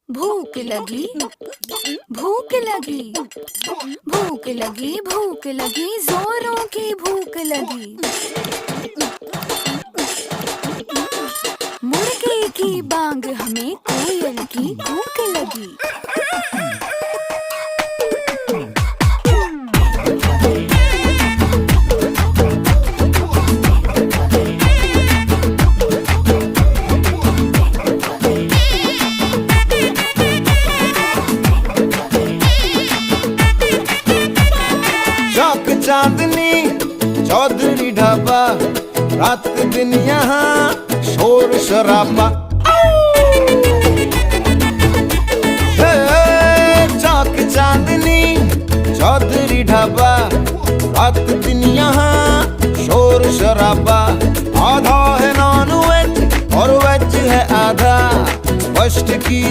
भूख लगी, भूख लगी, भूख लगी, भूख लगी, जोरों की भूख लगी। मुर्गे की बांग हमें कोयल की भूख लगी। चौक चांदनी चौधरी ढाबा, रात दिन यहाँ शोर शराबा। चौक चांदनी चौधरी ढाबा, रात दिन यहाँ शोर शराबा। आधा है नॉन वेज और वेज है आधा, स्पष्ट की